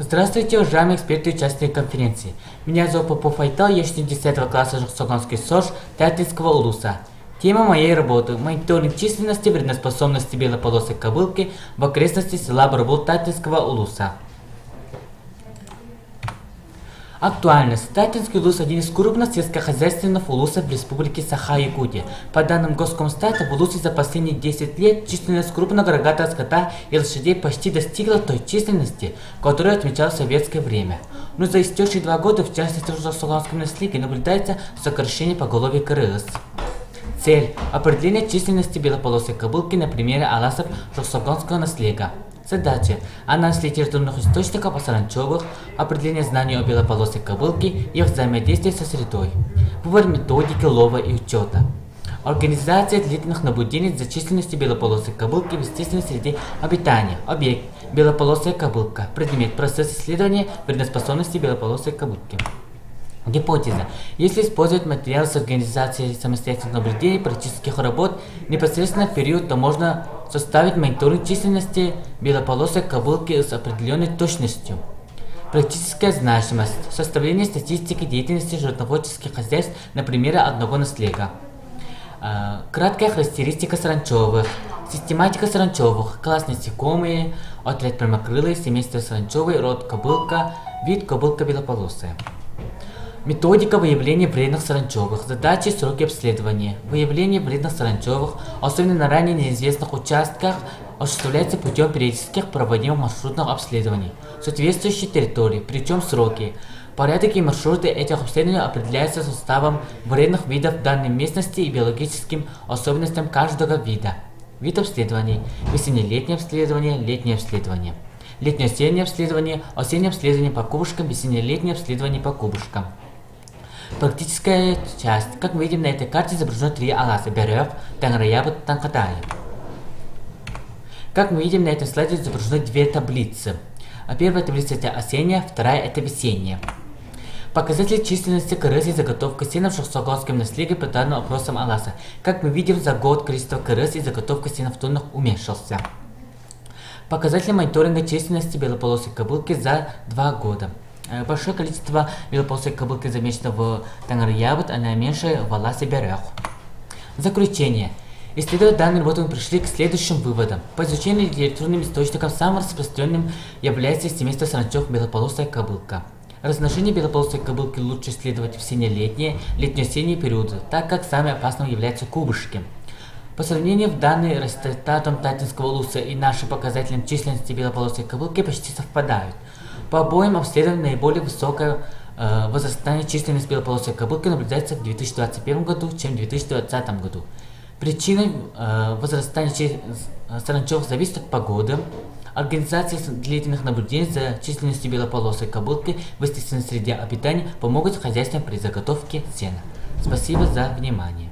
Здравствуйте, уважаемые эксперты и участники конференции. Меня зовут Попов Айтал, я ученик 10 класса Жоксоганский СОЖ Тятинского улуса. Тема моей работы – мониторинг численности вредноспособности белополосой кобылки в окрестности села Барбул Тятинского улуса. Актуальность. Тятинский улус – один из крупных сельскохозяйственных улусов в республике Саха-Якутия. По данным Госкомстата, в улусе за последние 10 лет численность крупного рогатого скота и лошадей почти достигла той численности, которую отмечал в советское время. Но за истекшие 2 года, в частности в Жоксоганском наследии, наблюдается сокращение поголовья КРС. Цель – определение численности белополосой кобылки на примере аласов Жоксоганского наследия. Задача – анализ литературных источников о саранчевых, определение знаний о белополосой кобылке и их взаимодействии со средой, выбор методики лова и учета, организация длительных наблюдений за численностью белополосой кобылки в естественной среде обитания, объект – белополосая кобылка, предмет – процесс исследования вредноспособности белополосой кобылки. Гипотеза. Если использовать материал с организацией самостоятельных наблюдений практических работ непосредственно в период, то можно составить мониторинг численности белополосой кобылки с определенной точностью. Практическая значимость. Составление статистики деятельности животноводческих хозяйств на примере одного наследия. Краткая характеристика саранчевых. Систематика саранчевых. Класс насекомые, отряд прямокрылые, семейство саранчевые, род кобылка, вид кобылка белополосая. Методика выявления вредных саранчевых. Задачи и сроки обследования. Выявление вредных саранчевых, особенно на ранее неизвестных участках, осуществляется путем периодических проводимых маршрутных обследований соответствующей территории, причем сроки. Порядок и маршруты этих обследований определяются составом вредных видов данной местности и биологическим особенностям каждого вида. Вид обследований. Весенне-летнее обследование, летнее обследование. Летнее-осеннее обследование, осеннее обследование по кубышкам, весенне-летнее обследование по кубышкам. Практическая часть. Как мы видим, на этой карте изображено 3 аласа – Берег, Танграябут, Танкатай. Как мы видим, на этом слайде изображены 2 таблицы. Первая таблица – это осенняя, вторая – это весенняя. Показатели численности КРС и заготовка сена в Жоксоганском наследии по данным опросам аласа. Как мы видим, за год количество КРС и заготовка сена в тоннах уменьшился. Показатели мониторинга численности белополосой кобылки за 2 года. Большое количество белополосой кобылки замечено в Танграябут, а наименьшее в Аласе Берег. Заключение. Исследуя данные работы, мы пришли к следующим выводам. По изучению литературным источником самым распространенным является семейство саранчевых белополосая кобылка. Размножение белополосой кобылки лучше исследовать в весенне-летние, летнее-осенние периоды, так как самым опасным являются кубышки. По сравнению в данные результатом Тятинского улуса и нашим показателям численности белополосой кобылки почти совпадают. По обоим обследованиям наиболее высокое возрастание численности белополосой кобылки наблюдается в 2021 году, чем в 2020 году. Причиной возрастания саранчевых зависит от погоды. Организация длительных наблюдений за численностью белополосой кобылки в естественной среде обитания помогут хозяйствам при заготовке сена. Спасибо за внимание.